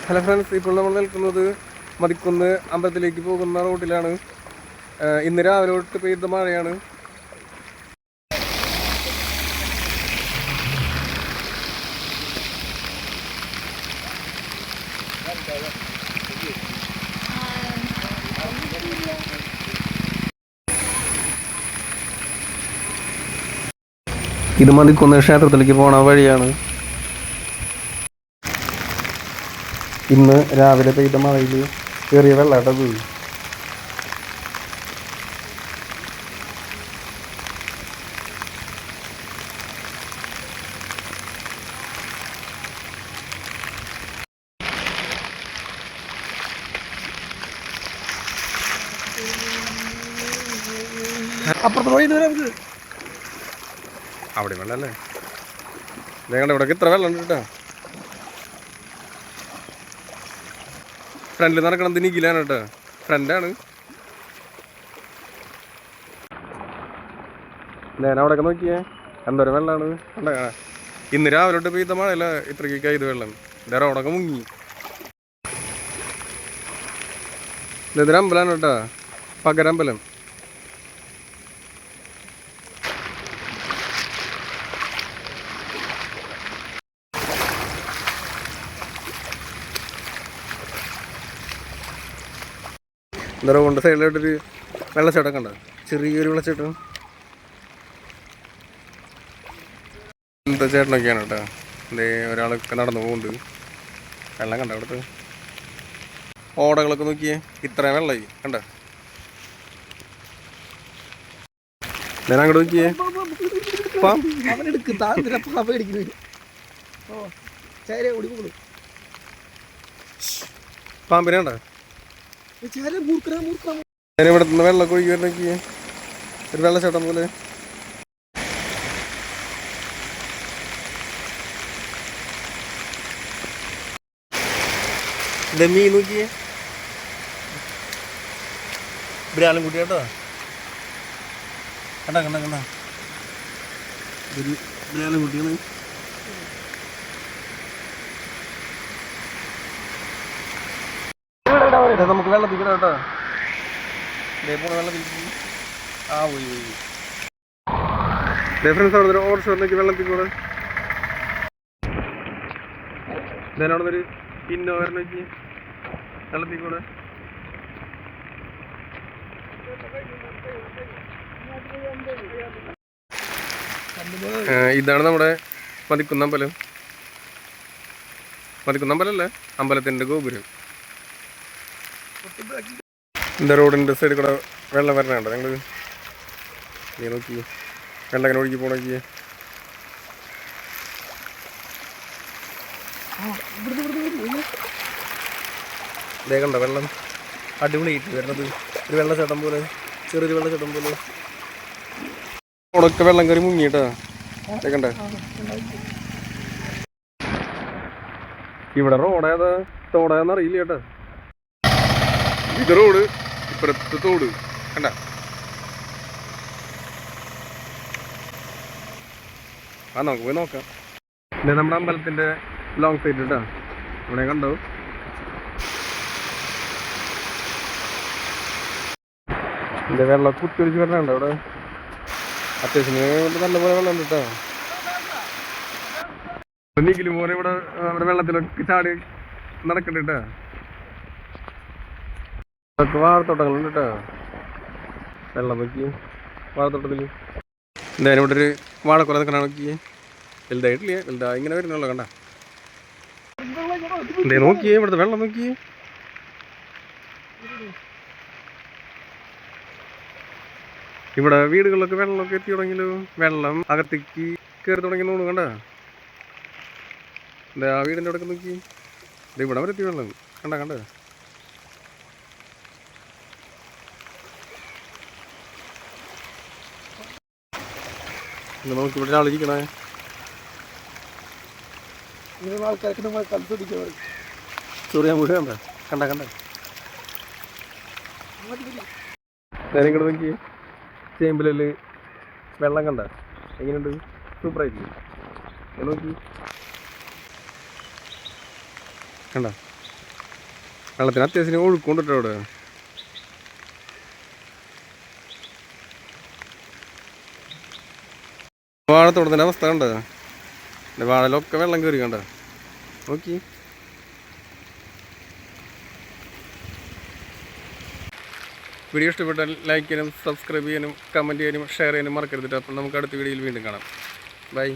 Hello friends, ഇപ്പോൾ നമ്മൾ നിൽക്കുന്നത് മതിക്കുന്ന് അമ്പലത്തിലേക്ക് പോകുന്ന റോഡിലാണ്. ഇന്ന് രാവിലെ തൊട്ട് പെയ്ത മഴയാണ്. ഇത് മതിക്കുന്ന് ക്ഷേത്രത്തിലേക്ക് പോണ വഴിയാണ്. ഇന്ന് രാവിലെ പെയ്ത മഴയിൽ ചെറിയ വെള്ളമായിട്ട് വീഴും. അപ്പുറത്ത് പോയി അവിടെ വെള്ളമല്ലേ? ഞങ്ങളുടെ ഇവിടേക്ക് ഇത്ര വെള്ളം ഉണ്ട് കേട്ടോ. ഫ്രണ്ടിൽ നടക്കണത് നിഖിലാണ് കേട്ടോ, ഫ്രണ്ടാണ്. ഞാൻ അവിടെയൊക്കെ നോക്കിയേ, എന്തോരം വെള്ളമാണ്. ഇന്ന് രാവിലെ തൊട്ട് പെയ്ത മഴയല്ല ഇത്രയ്ക്ക് ഇത് വെള്ളം. എൻ്റെ റോഡൊക്കെ മുങ്ങി. ഇതൊരു അമ്പലമാണ് കേട്ടോ, പകരമ്പലം. എന്താ കൊണ്ട് സൈഡിലായിട്ടൊരു വെള്ളച്ചാട്ടമൊക്കെ ഉണ്ട്, ചെറിയൊരു വെള്ളച്ചാട്ടം. ഇന്നത്തെ ചേട്ടനൊക്കെയാണ് കേട്ടോ. എന്തേ ഒരാളൊക്കെ നടന്നു പോകുന്നുണ്ട്. വെള്ളം കണ്ട അവിടുത്തെ ഓടകളൊക്കെ നോക്കിയേ, ഇത്രയും വെള്ളമായി കണ്ട. ഞാൻ അങ്ങോട്ട് നോക്കിയേ, പാമ്പിനെ കണ്ട. ഞാൻ ഇവിടെ നിന്ന് വെള്ളമൊക്കെ ഒഴുകി വരണോക്കിയേ, ഒരു വെള്ളച്ചാട്ടം പോലെ. മീൻ നോക്കിയേ, ബ്രാലും കുട്ടി കേട്ടോ. കണ്ട കണ്ട കണ്ട ബ്രാലും കുട്ടിയാണ്. നമുക്ക് വെള്ളത്തിൽ കൂടെ കേട്ടോ, ഇതേപോലെ വെള്ളത്തിൽ ആ പോയി പോയി ഫ്രണ്ട്സ്. അവിടെ ഒരു ഓവർഷോറിലേക്ക് വെള്ളത്തിൽ കൂടെ അവിടെ ഒരു ഇന്നോവറിലേക്ക് വെള്ളത്തിൽ കൂടെ. ഇതാണ് നമ്മുടെ മതിക്കുന്നമ്പലം. മതിക്കുന്നമ്പലല്ലേ, അമ്പലത്തിൻ്റെ ഗോപുരം. എൻ്റെ റോഡിൻ്റെ സൈഡിൽ കൂടെ വെള്ളം വരണുണ്ടോ ഞങ്ങൾ? നോക്കി വെള്ളം അങ്ങനെ ഒഴുകി പോണോക്കിയേ. ഇതേ കണ്ടോ വെള്ളം അടിപൊളിയായിട്ട് വരണത്, ഒരു വെള്ളച്ചാട്ടം പോലെ, ചെറിയൊരു വെള്ളച്ചാട്ടം പോലെ. റോഡൊക്കെ വെള്ളം കയറി മുങ്ങിട്ടാ. കണ്ടേ ഇവിടെ റോഡേതാ തോടേന്ന് അറിയില്ല കേട്ടാ. ഇത് റോഡ്, ഇപ്പുറത്ത് തോട് കണ്ട. നമുക്ക് പോയി നോക്കാം. ഇത് നമ്മുടെ അമ്പലത്തിന്റെ ലോങ് സൈഡ് കേട്ടോ, ഇവിടെ കണ്ടോ. ഇതിന്റെ വെള്ളം കുത്തി ഒഴിച്ച് വരണുണ്ടോ അവിടെ. അത്യാവശ്യം നല്ലപോലെ വെള്ളം ഉണ്ട് കേട്ടോ. നീക്കിലും പോലെ ഇവിടെ നമ്മുടെ വെള്ളത്തിലൊക്കെ ചാടി നടക്കണ്ട കേട്ടോ. വാഴത്തോട്ടങ്ങളുണ്ട് കേട്ടോ, വെള്ളം നോക്കി വാഴത്തോട്ടത്തിൽ. എന്തായാലും ഇവിടെ ഒരു വാഴക്കുല നിൽക്കണ നോക്കി, വലുതായിട്ടില്ല, വലുതായി ഇങ്ങനെ വരുന്നുള്ളൂ കണ്ട. എന്തേ നോക്കിയേ ഇവിടുത്തെ വെള്ളം നോക്കിയേ. ഇവിടെ വീടുകളിലൊക്കെ വെള്ളമൊക്കെ എത്തി തുടങ്ങിയല്ലോ, വെള്ളം അകത്തേക്ക് കയറി തുടങ്ങി തോന്നുന്നു കണ്ട. എന്താ ആ വീടിൻ്റെ അവിടെ നോക്കി, ഇവിടെ വരെ എത്തി വെള്ളം കണ്ട കണ്ട. നമുക്ക് ഇവിടെ ആളിരിക്കണേ, ആൾക്കാർക്ക് നമ്മൾ കണ്ടുപിടിക്കുന്നത് ചൊറിയാൻ കൂടെ കണ്ട കണ്ട കണ്ട. നേരം ഇങ്ങോട്ട് നോക്കി, ചേമ്പിലല് വെള്ളം കണ്ട എങ്ങനെയുണ്ട്, സൂപ്പറായിട്ടില്ലേ? നോക്കി കണ്ട വെള്ളത്തിന് അത്യാവശ്യം ഒഴുക്കൊണ്ടിട്ടോ അവിടെ. വാഴത്തോട്ടത്തിൻ്റെ അവസ്ഥ കണ്ട, വാഴയിലൊക്കെ വെള്ളം കയറി കണ്ട നോക്കി. വീഡിയോ ഇഷ്ടപ്പെട്ടാൽ ലൈക്ക് ചെയ്യാനും സബ്സ്ക്രൈബ് ചെയ്യാനും കമൻറ്റ് ചെയ്യാനും ഷെയർ ചെയ്യാനും മറക്കരുതിട്ട്. അപ്പം നമുക്ക് അടുത്ത വീഡിയോയിൽ വീണ്ടും കാണാം. ബൈ.